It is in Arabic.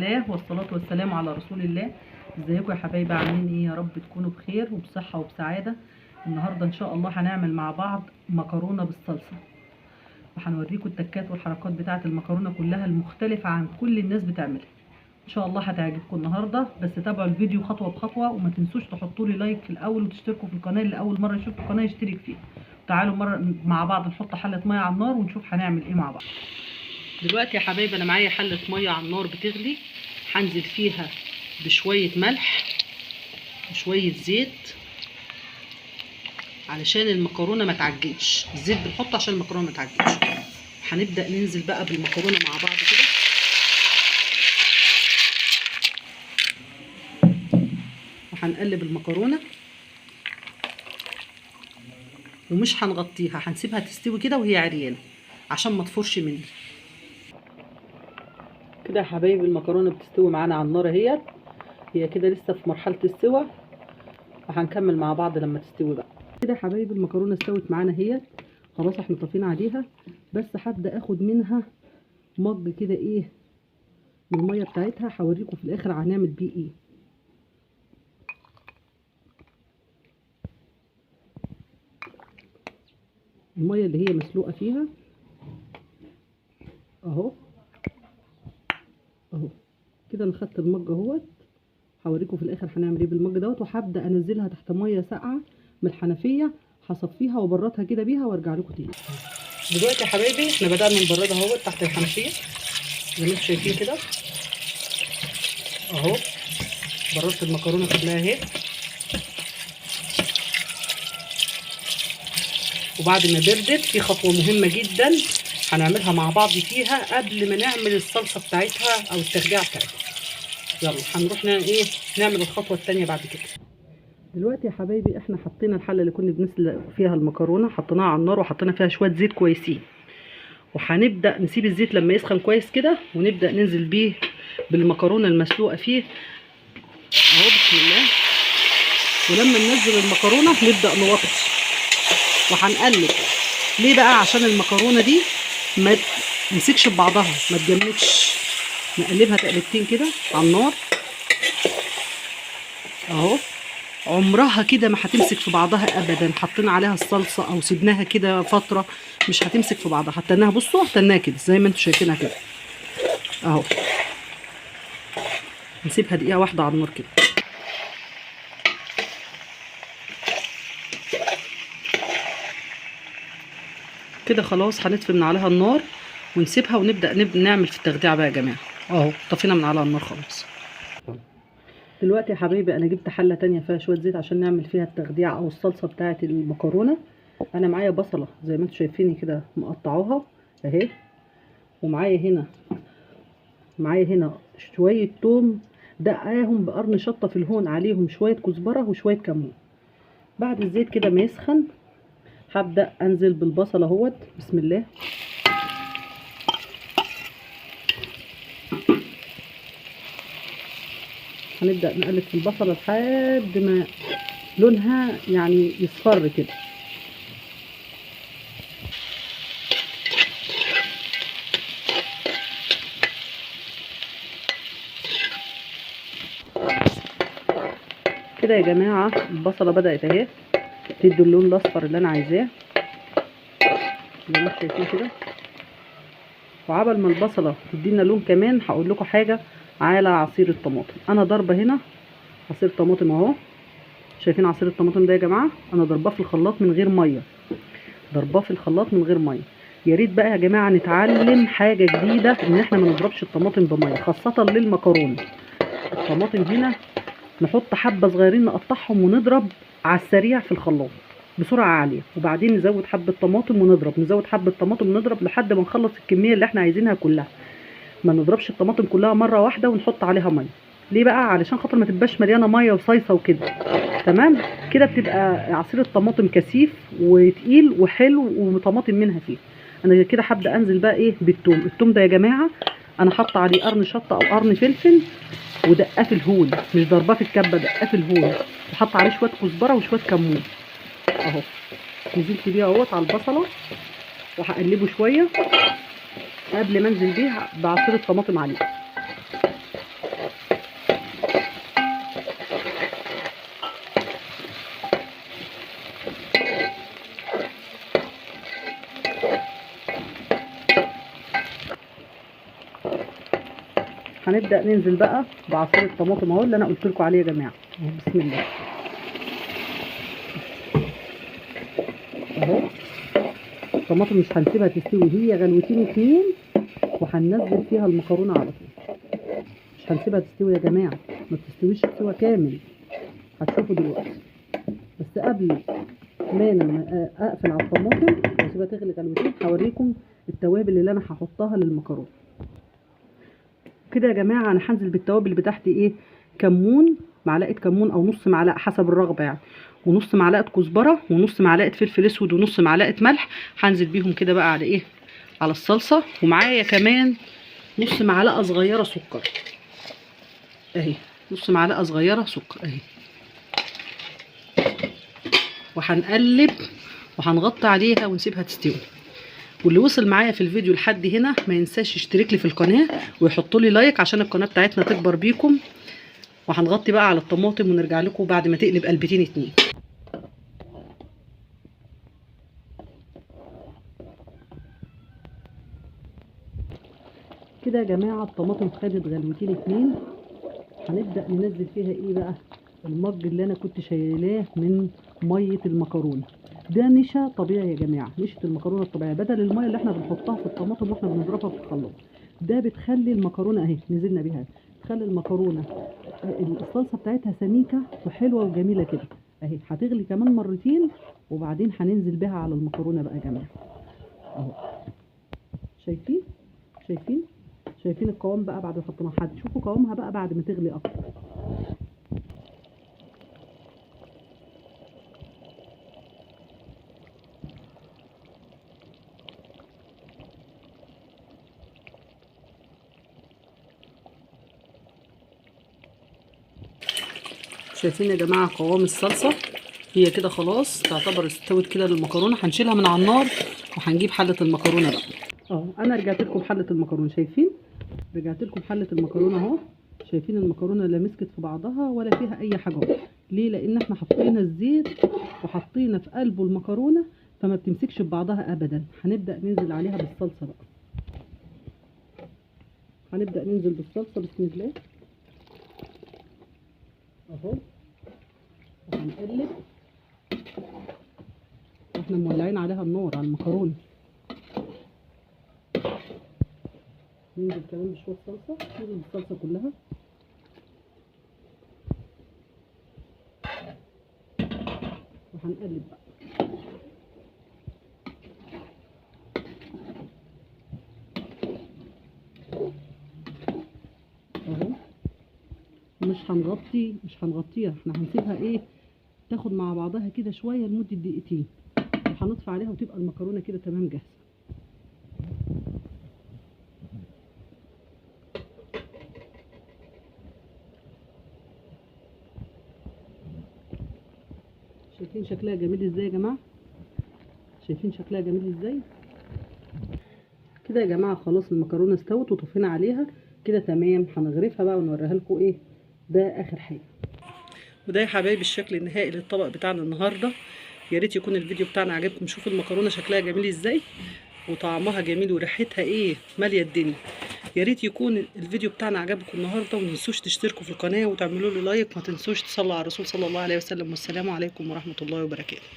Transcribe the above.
الله والصلاة والسلام على رسول الله. ازيكم يا حبايبي، عاملين ايه؟ يا رب تكونوا بخير وبصحة وبسعادة. النهاردة ان شاء الله هنعمل مع بعض مكرونة بالصلصة، وهنوريكم التكات والحركات بتاعة المكرونة كلها المختلفة عن كل الناس بتعملها. ان شاء الله هتعجبكم النهاردة، بس تابعوا الفيديو خطوة بخطوة، وما تنسوش تحطوا لي لايك في الاول وتشتركوا في القناة اللي اول مرة يشوف القناة يشترك فيها. تعالوا مع بعض نحط حلة مية على النار ونشوف هنعمل ايه مع بعض. دلوقتي يا حبايبي انا معايا حله ميه على النار بتغلي، هنزل فيها بشويه ملح وشويه زيت علشان المكرونه ما تعجنش. الزيت بنحطه عشان المكرونه ما تعجنش. هنبدا ننزل بقى بالمكرونه مع بعض كده، وهنقلب المكرونه ومش هنغطيها، هنسيبها تستوي كده وهي عريانه عشان ما تفرش مني. كده يا حبايبي المكرونه بتستوي معانا على النار اهيت، هي كده لسه في مرحله السوا، وهنكمل مع بعض لما تستوي بقى. كده يا حبايبي المكرونه استوت معانا اهيت، خلاص احنا طافين عليها، بس هبدا اخد منها مج كده ايه من الميه بتاعتها، هوريكم في الاخر هنعمل بيه ايه. الميه اللي هي مسلوقه فيها اهو اهو كده. انا خدت المج اهوت، هوريكم في الاخر هنعمل ايه بالمج دوت، وهبدا انزلها تحت ميه ساقعه من الحنفيه، هصفيها وابردها كده بيها وارجع لكم تاني. دلوقتي يا حبايبي احنا بدانا نبردها اهوت تحت الحنفيه زي ما انتم شايفين كده اهو. بردت المكرونه كلها اهي، وبعد ما بردت في خطوه مهمه جدا هنعملها مع بعض فيها قبل ما نعمل الصلصه بتاعتها او التخديعه بتاعتها. يلا هنروح نعمل الخطوه الثانيه بعد كده. دلوقتي يا حبايبي احنا حطينا الحله اللي كنا بنسلق فيها المكرونه، حطيناها على النار وحطينا فيها شويه زيت كويسين، وهنبدا نسيب الزيت لما يسخن كويس كده، ونبدا ننزل بيه بالمكرونه المسلوقه فيه اهو بسم الله. ولما ننزل المكرونه نبدا نوطي وهنقلب. ليه بقى؟ عشان المكرونه دي ما تمسكش ببعضها، ما تجمدش. نقلبها تقلبتين كده على النار اهو. عمرها كده ما هتمسك في بعضها ابدا، حطينا عليها الصلصه او سيبناها كده فتره مش هتمسك في بعضها. هتناها، بصوا هتناها كده زي ما انتم شايفينها كده اهو. نسيبها دقيقه واحده على النار كده. كده خلاص هنطفي من عليها النار ونسيبها، ونبدا نعمل في التخديعه بقى يا جماعه اهو. طفينا من عليها النار خلاص. دلوقتي يا حبايبي انا جبت حله تانية فيها شويه زيت عشان نعمل فيها التخديعه او الصلصه بتاعه المكرونه. انا معايا بصله زي ما انتم شايفيني كده مقطعوها اهي، ومعايا هنا شويه توم دقاهم بقرن شطه في الهون، عليهم شويه كزبره وشويه كمون. بعد الزيت كده ما يسخن هبدا انزل بالبصل اهوت بسم الله. هنبدا نقلب في البصله لحد ما لونها يعني يصفر كده. كده يا جماعه البصله بدات اهي تدي اللون الاصفر اللي انا عايزاه زي ما انتم شايفين كده. وعبل ما البصله تدينا لون كمان هقول لكم حاجه على عصير الطماطم. انا ضاربه هنا عصير طماطم اهو. شايفين عصير الطماطم ده يا جماعه؟ انا ضرباه في الخلاط من غير ميه، ضرباه في الخلاط من غير ميه. يا ريت بقى يا جماعه نتعلم حاجه جديده، ان احنا ما نضربش الطماطم بميه خاصه للمكرونه. الطماطم هنا نحط حبه صغيرين نقطعهم ونضرب على السريع في الخلاط بسرعه عاليه، وبعدين نزود حبه طماطم ونضرب، نزود حبه طماطم ونضرب لحد ما نخلص الكميه اللي احنا عايزينها كلها. ما نضربش الطماطم كلها مره واحده ونحط عليها ميه. ليه بقى؟ علشان خاطر ما تبقاش مليانه ميه وصيصه وكده. تمام كده بتبقى عصير الطماطم كثيف وتقيل وحلو وطماطم منها فيه. انا كده هبدا انزل بقى ايه بالثوم. الثوم ده يا جماعه انا حاطه عليه قرن شطه او قرن فلفل ودقاه في الهون، مش ضرباه في الكبه، دقاه في الهون، وحاطه عليه شويه كزبره وشويه كمون اهو. نزلت بيه اهوت على البصله وهقلبه شويه قبل ما انزل بيه بعصير الطماطم عليه. هنبدا ننزل بقى بعصير الطماطم اهو اللي انا قلت لكم عليه يا جماعه. بسم الله اهو. الطماطم مش هنسيبها تستوي، هي غلوتين 2 وهننزل فيها المكرونه على طول. مش هنسيبها تستوي يا جماعه، ما بتستويش سوا كامل، هتشوفوا دلوقتي. بس قبل ما انا اقفل على الطماطم واسيبها تغلي غلوتين هوريكم التوابل اللي انا هحطها للمكرونه. كده يا جماعه انا هنزل بالتوابل بتاعتي ايه؟ كمون، معلقه كمون او نص معلقه حسب الرغبه يعني، ونص معلقه كزبره، ونص معلقه فلفل اسود، ونص معلقه ملح. هنزل بيهم كده بقى على ايه؟ على الصلصه. ومعايا كمان نص معلقه صغيره سكر اهي، نص معلقه صغيره سكر اهي. وهنقلب وهنغطي عليها ونسيبها تستوي. واللي وصل معايا في الفيديو لحد هنا ما ينساش يشترك لي في القناه ويحط لي لايك عشان القناه بتاعتنا تكبر بيكم. وهنغطي بقى على الطماطم ونرجع لكم بعد ما تقلب قلبتين 2. كده يا جماعه الطماطم خدت غلوتين 2. هنبدا ننزل فيها ايه بقى؟ المج اللي انا كنت شايلاه من ميه المكرونه. ده نشا طبيعي يا جماعه، نشا المكرونه الطبيعيه بدل الميه اللي احنا بنحطها في الطماطم واحنا بنضربها في الخلاط. ده بتخلي المكرونه اهي نزلنا بيها، بتخلي المكرونه الصلصه بتاعتها سميكه وحلوه وجميله كده اهي. هتغلي كمان مرتين وبعدين هننزل بيها على المكرونه بقى يا جماعه اهو. شايفين شايفين القوام بقى بعد ما حطيناها. هتشوفوا قوامها بقى بعد ما تغلي اكتر. شايفين يا جماعه قوام الصلصه؟ هي كده خلاص تعتبر استوت كده للمكرونه. هنشيلها من على النار وهنجيب حله المكرونه بقى اهو. انا رجعت لكم حله المكرونه، شايفين؟ رجعت لكم حله المكرونه اهو. شايفين المكرونه لا مسكت في بعضها ولا فيها اي حاجه. ليه؟ لان احنا حطينا الزيت وحطينا في قلبه المكرونه فما بتمسكش في بعضها ابدا. هنبدا ننزل عليها بالصلصه بقى. هنبدا ننزل بالصلصه بسم الله اهو. وهنقلب واحنا مولعين عليها النار على المكرونه. ننزل كمان بشويه صلصه، ننزل بالصلصه كلها وهنقلب بقى اهو. مش هنغطيها، احنا هنسيبها ايه تاخد مع بعضها كده شويه لمده دقيقتين وهنطفي عليها وتبقى المكرونه كده تمام جاهزه. شايفين شكلها جميل ازاي يا جماعه؟ شايفين شكلها جميل ازاي؟ كده يا جماعه خلاص المكرونه استوت وطفينا عليها كده تمام. هنغرفها بقى ونوريها لكم ايه. ده اخر حاجه. وده يا حبايبي الشكل النهائي للطبق بتاعنا النهارده. يا ريت يكون الفيديو بتاعنا عجبكم. شوفوا المكرونه شكلها جميل ازاي وطعمها جميل وريحتها ايه ماليه الدنيا. يا ريت يكون الفيديو بتاعنا عجبكم النهارده، وما تنسوش تشتركوا في القناه وتعملوا لي لايك. ما تنسوش تصلوا على الرسول صلى الله عليه وسلم. والسلام عليكم ورحمه الله وبركاته.